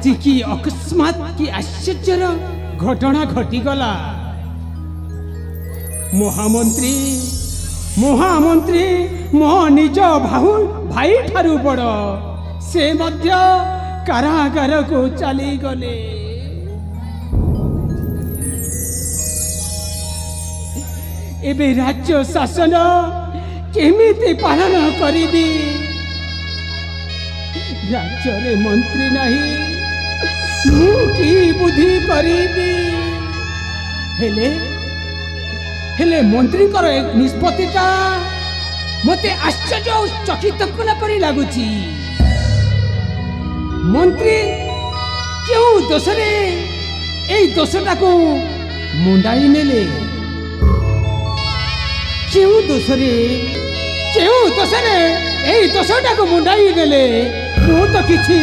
आज की अकस्मात की आश्चर्यर घटना घटीगला। महामंत्री महामंत्री मो निज भाई ठारू बड़ से मध्य कारागार को चली गले। एबे राज्य शासन केमिति पालन करिबी? राज्य रे मंत्री नहीं, मु की बुद्धि करिबी? हेले मंत्री कर निष्पत्तिटा मते आश्चर्य और चकित कला परी लागुची। मंत्री क्यों दोषरे ए दोषटा को मुंडाई नेले? क्यों दोषरे ए दोषटा को मुंडाई नेले? मु तो किछि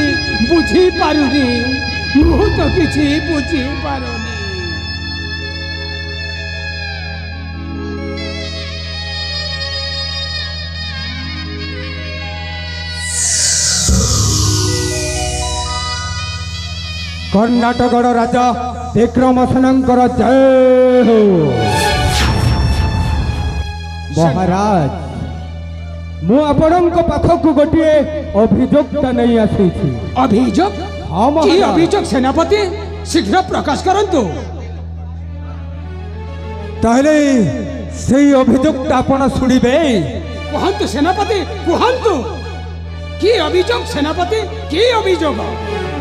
बुझी पारुनी, मु तो किछि बुझी पारुनी। कर्णाटक राजा विक्रमसेनंकर जय हो। महाराज मु आपणक पाखक गोटे अभियोगटा नहीं आसी। अभियोग? की अभियोग सेनापति? शीघ्र प्रकाश करंतु। ताहले सेही अभियोगटा आपण सुनिबे। कहंतु सेनापति, कहंतु की अभियोग सेनापति? की अभियोग?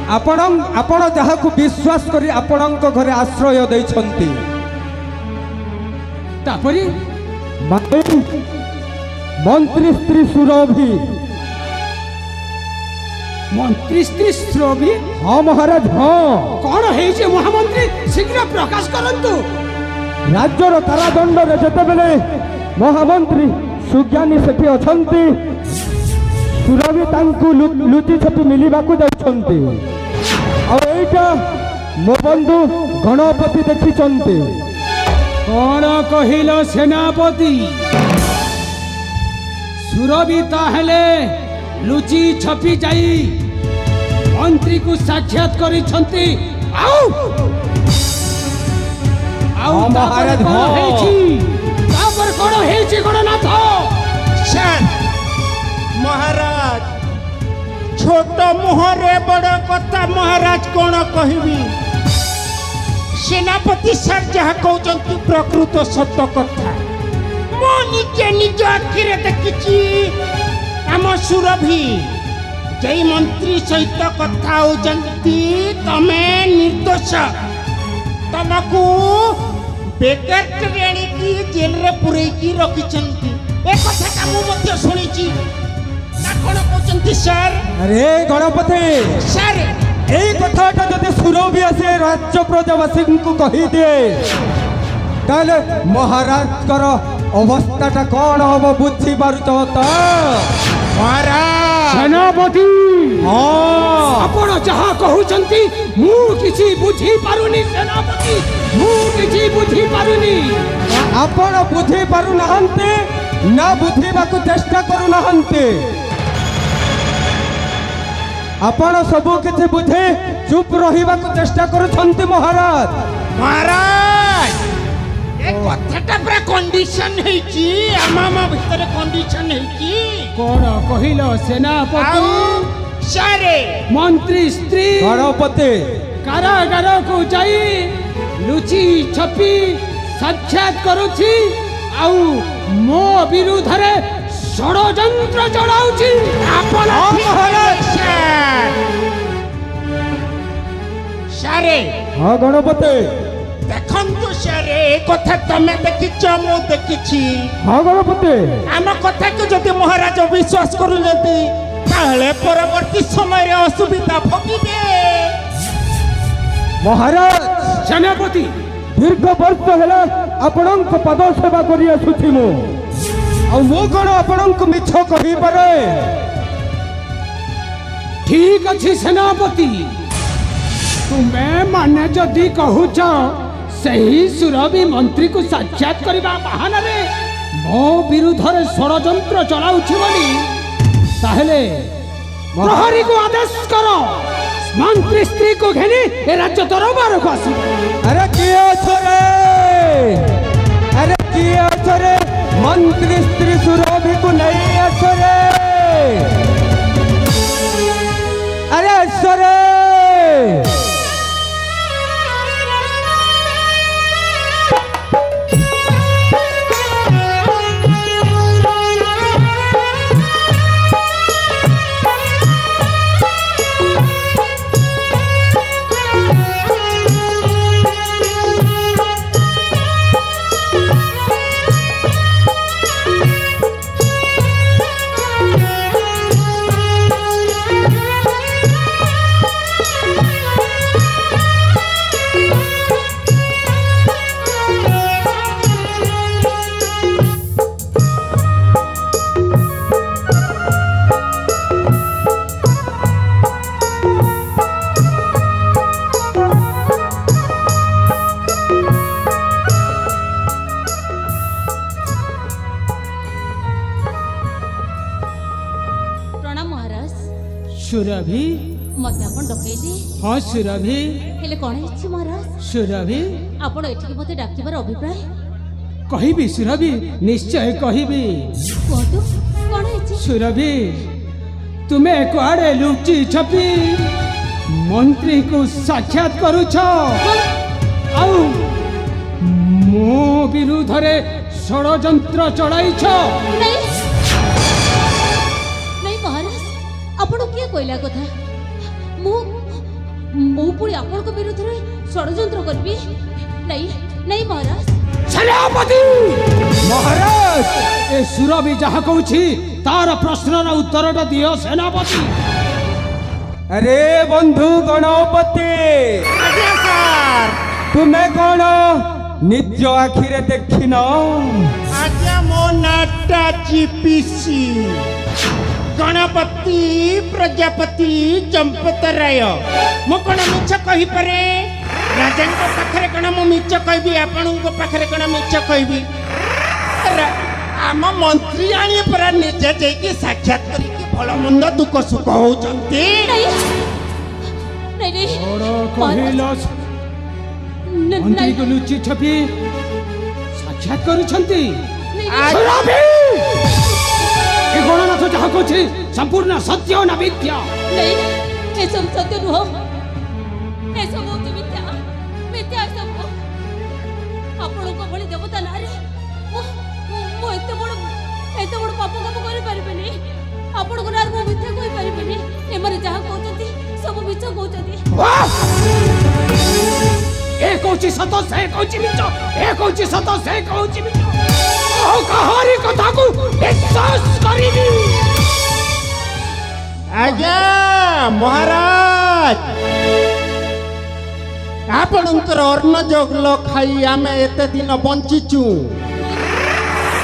आपण जहां विश्वास करी आपणक घरे आश्रय दैछंती, तापरी मंत्री स्त्री सुरभि। मंत्री स्त्री सुरभि? हाँ महाराज हाँ। कौन है महामंत्री? शीघ्र प्रकाश करंतु। राज्यर कारादंड रे जते बेले महामंत्री सुज्ञानी सेठी अछंती, सुरभि तांकु लुचि छपि मिलिबाकू जाउछंती। और एटा मो बंधु गणपति देखिछंती। कौन कहिल सेनापति? सुरभि ताहले लुचि छपि जाई मंत्री को साक्षात करिछंती। आउ महाराज तापर कौन हेछि गणनाथ? महाराज छोट मुहरे बड़ कथा महाराज कौन कहबी? सेनापति सर जहाँ कहते प्रकृत सत कथा। मो निज आखिरे देखी आम सुरभि जई मंत्री सहित कथा होती। तमे निर्दोष, तुमको बेकार की जेल रे पुरैकी रखिछंती। ए कथा का मु मध्य सुनिची ना कोन कहचंती सर? अरे गणपति सर এই কথাটা যদি সুরভি আসে রাজ্য প্রজাবাসী কহি দিয়ে তাহলে মহারাজর অবস্থাটা কোন হব বুঝি পারুছ তো? महाराज सेनापति हाँ आपण जहा कहउचंती मु किछि बुझी पारुनी। सेनापति मु किछि बुझी पारुनी। आपण बुझी पारु नाहंते ना बुझीबाकू चेष्टा करू नाहंते। आपण सबू किछि बुझे चुप रहिबाकू चेष्टा करूछंती महाराज। महाराज ए कथाटा पूरा कंडीशन है की आमामा भीतर कंडीशन है की कोन कहिलो सेनापति? सारे मंत्री स्त्री गणपति कारागार को जाई लुचि छपी साक्षात करूछि आउ मो विरुद्ध रे षडयंत्र चलाउछि। आपण सारे हाँ गणपति देखंतु सारे ए कथा तमे देखिछ मु देखिछि। हाँ गणपति आम कथा को जदि महाराज विश्वास करूनती ताहले परवर्ती समय रे असुविधा भोगिबे। महाराज सेनापति दीर्घ वर्ष है आपणक पद सेवा करी आसुछि मु मो कौन आपणक मिछ कहि पारे? ठीक अच्छी सेनापति तुम्हें माने जदि कहूच सही सुरभि मंत्री को साक्षात करबा बहाना रे मो विरुद्ध रे षडयंत्र चलाउछि बोली ताहले प्रहरी को आदेश करो मंत्री स्त्री को घेनी ए राज्य दरबार को आसी। अरे किए अछो रे? अरे किए अछो रे? मंत्री स्त्री सुरभि को नहीं अछो रे? अरे अछो रे? सुरभि मते आपण डकैले। हाँ सुरभि हेले कोन इछि महाराज? सुरभि आपण एठिके मते डाकिबार अभिप्राय? कहिबी सुरभि, निश्चय कहिबी। कोटो कोन इछि? सुरभि तुमे कुआड़े लुचि छपी मंत्री को साक्षात करूछ आउ मो विरुद्ध रे षड़यंत्र चलाइछ। आपण किए कहला कथा? मु पुरी आपण को विरुद्ध रे षड़यंत्र करबी? नहीं नहीं महाराज। सेनापति महाराज ए सुरभि जहा कहूछि तार प्रश्नर उत्तरटा दियो सेनापति। अरे बंधु गणपति, आज्ञा सर। तुम्हें कौन निज आखिरे देखिन? आज्ञा मो नाटा जीपीसी गणपति प्रजापति चंपत राय। मो कौन मिछ कहि पारे? राजा पाखरे कण मो मिछ कहबी? आपण पाखरे कण मिछ कहबी? आम मंत्री आनी परा निजे जाइए साक्षात करिके भल मंद दुख सुख होचंती। नहीं मंत्री को लुचि छपी साक्षात करूछंती। ए गणनाथ जहा कहछि संपूर्ण सत्य ना मिथ्या? नहीं ए सब सत्य नुह, ए सब होती मिथ्या मिथ्या सब। आपण को भली देवता नारे मो एते बड़ पाप काम करि परबेनी। आपण को नार मो मिथ्या कहि परबेनी। ए मारे जहा कहउछंती सब मिछ कहउछंती। ए कहछि सत, से कहछि मिछ। ए कहछि सत, से कहछि मिछ। ओ कहारी कथा को विश्वास करिनी? आज्ञा महाराज, आपणकर अन्न जगल खाई आमे एते दिन बंचिचु।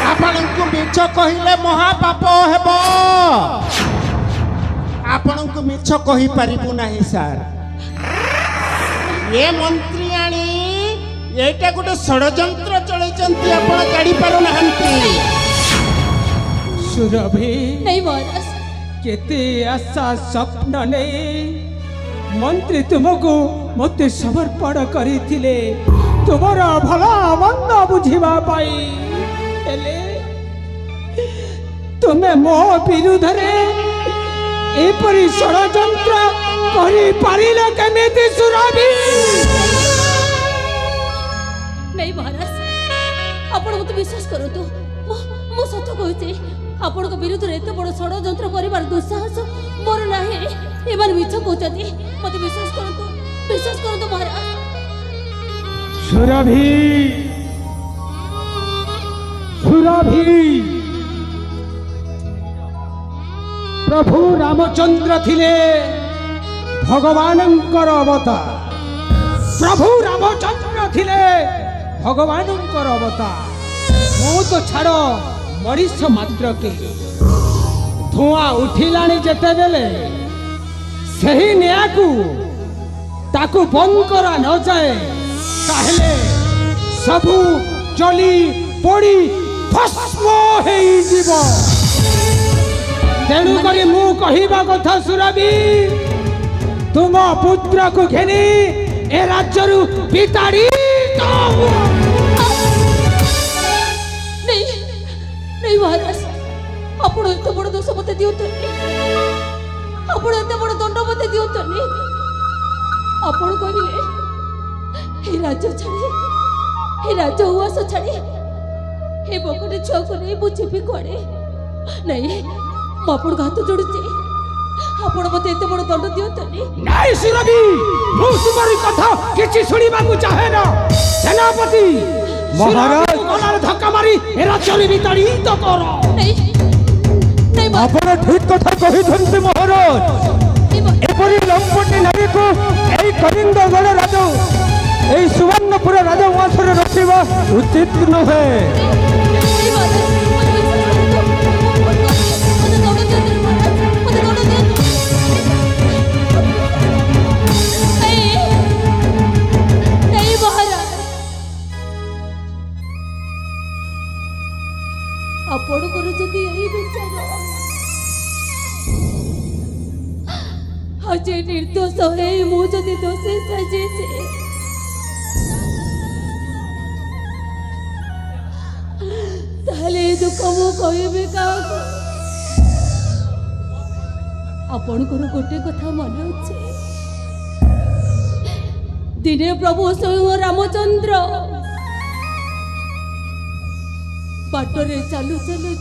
आपणको मिछ कहिले महापाप हेब। आपणको मिछ कहि परिबु नाही सर। ये मंत्री आनी एटा गोटे षड़यंत्र चलैचंती, आपण जानि पारु नाहंती। सुरभि नहीं महाराज। केते आशा स्वप्न ने मंत्री तुमको मते समर्पण करिथिले तुमर भला मंद बुझिबा पाई। हेले तुमे मो विरुद्ध रे एपरि षड़यंत्र करि पारिले केमिति सुरभि? नहीं महाराज, आपण मते विश्वास करतु। मो सत्य कहूछि, आपण को विरुद्ध रे एते बड़ षड़यंत्र करिबार दुस्साहस मोर नाही। एमान मिछ कहउछथि, मते विश्वास करतु महाराज। सुरभि सुरभि प्रभु रामचंद्र थिले भगवानंकर अवतार। प्रभु रामचंद्र थिले भगवानंकर अवतार। मो तो छाड़ मनीष मात्र के धुआं उठिलानी जेते बेले सही निया को ताकू बंद करा न जाए ताहले सबू जली पड़ी भस्म हेई जीव। तेणु करी मु कहिबा कथा सुरभि, तुम पुत्र को घेनी ए राज्य विताड़ित हुआ। नहीं महाराज आपण एत बड़ दोष मत दियंतुनी आपण एत बड़ दंड मत दियंतुनी आपण कहिले हे राज्य छाड़ी हे राज्य उआस छाड़ी हे बकटे छुआ को नहीं बुझेबी कोड़े नहीं मु आपण हाथ जोड़ुची आपण मत एत बड़ दंड दियंतुनी। नहीं सुरभि मु तुम्हारी कथा किछि सुनिबा को चाहे ना। सेनापति महाराज गलार धक्का मारी ए राज्य विताड़ित करो। नहीं आपण ठीक कथा कहिथंते महाराज। एपरी लंपटी नारी को एई कलिंगगढ़ राजा एई सुवर्णपुर राजवंशरे रखिबा उचित नहे। आपणकर जदि यही विचार आज निर्दोष है मु जदि दोषी सजे ताले दुख मु कहबे का आपणकर गोटे कथा मन अच्छे दिने प्रभु स्वयं रामचंद्र बाटरे चालू चालू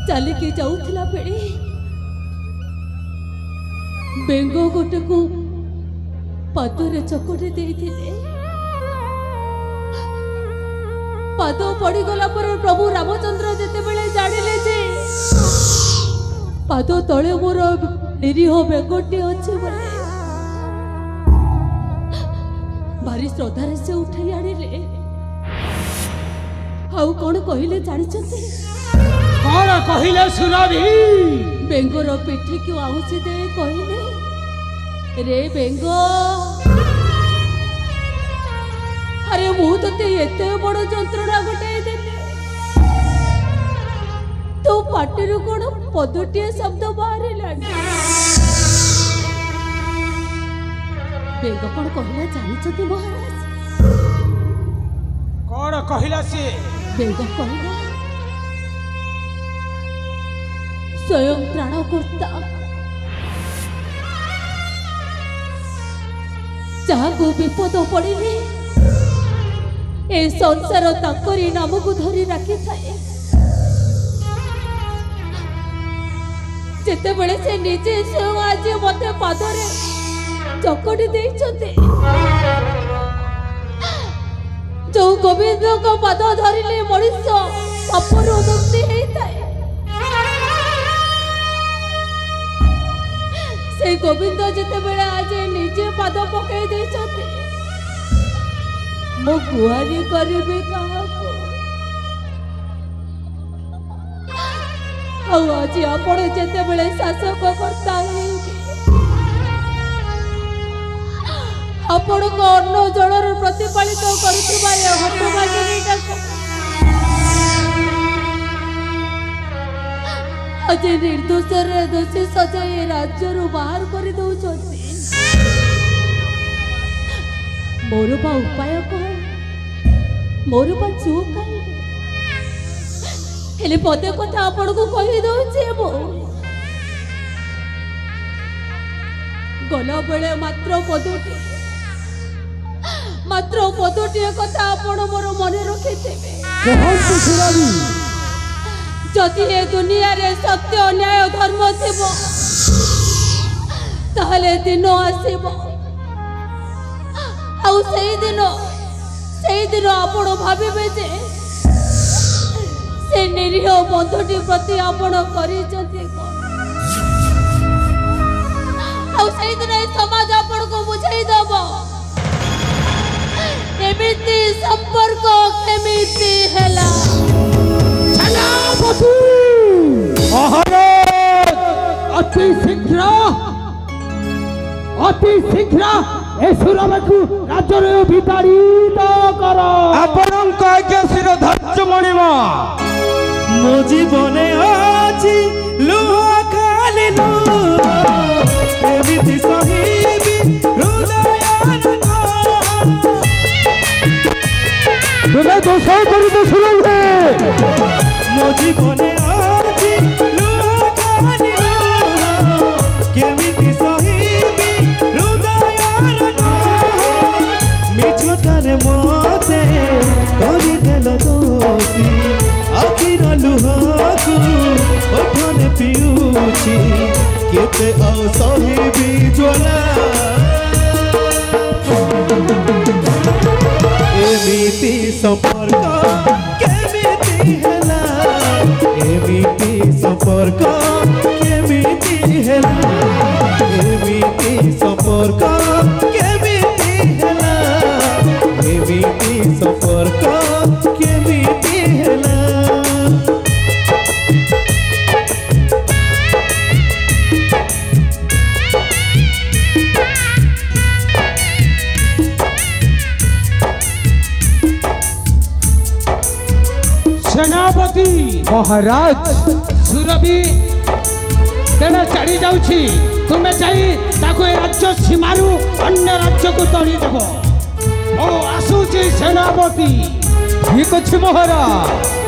चलिकी जाऊला बेले बेंग गोटे को पादरे चकटे देइथिले पाद पड़गला पर प्रभु रामचंद्र जेते बेले जानिले जे पाद तले मोर निरीह बेंगटे अच्छे बोले भारी श्रद्धारे से उठाई आनिले। आउ कौन कहले जानी कौन कहले सुरभि बेंगोर पिठी क्यों आउची दे कहले रे बेंगो अरे मु तते एते बड़ जंत्रणा गोटे देले तो पाटिरु कोन पदटिए शब्द बाहर लानी बेंगो कौन कहले जानी महाराज कौन कहला से बेंग कहला स्वयं प्राणकर्ता जहाँ को विपद पड़े ए संसार ताकरी नाम को धरी रखी थाए जिते बड़े से निजे स्वयं आज मत पादरे चकटी देइछते जो गोविंद को पद धरिले मनुष्य पापरु मुक्ति होता है से गोविंद जिते बेले आज निजे पद पकई देछते मो गुहारी करिबे काहाको आज आपण जिते बेले शासक करता है आपण को अन्न जलर प्रतिपालित करुवा हटभागिनीटा आज निर्दोष दोषी सजाई राज्य बाहर कर मोर बा उपाय कह मोर बा चू कहीं पदे कथा आपण को कही दौचे गला बेले मात्र पदोटी कथा आपण मोर मन रखिथे जदि ए दुनिया रे सत्य न्याय धर्म थिबो ताहले दिन आसीबो आउ सेई दिन आपण भाबिबे जे से निरीह बंधुटी प्रति आपण करी जति आउ सेई दिन समाज आपण को बुझाई दबो एमिति संपर्क केमिति हैला सेनापति महाराज अति शीघ्र ए सुरभि राज्य विताड़ित कर आपणक आज्ञा शिर धैर्य मणिमा मो जीवने आज लुह खाली ଏମିତି ସହିବି ହୃଦୟର ତୁମେ ଦୋଷ କରି ସୁରଭି ମୋ ଜୀବନେ ଅଛି ଲୁହାକାନି କେମିତି ସହିବି ହୃଦୟର ମିଛଟାରେ ମତେ କରିଦେଲ ଦୋଷୀ ଆଖିର ଲୁହକୁ ଓଠରେ ପିଉଛି କେତେ ଆଉ ସହିବି ଜ୍ୱାଳା ଏମିତି ସମ୍ପର୍କ କେମିତି ହେଲା ଏମିତି ସମ୍ପର୍କ କେମିତି ହେଲା ଏମିତି ସମ୍ପର୍କ କେମିତି ହେଲା ଏମିତି ସମ୍ପର୍କ କେମିତି ହେଲା सेनापति महाराज सुरभि तेरे चढ़ी जाऊँ तुम्हें चाहिए ताको ए राज्य सीमारू अन्य राज्य को तड़ी देव ओ आसूची सेनापति ठीक अच्छे महाराज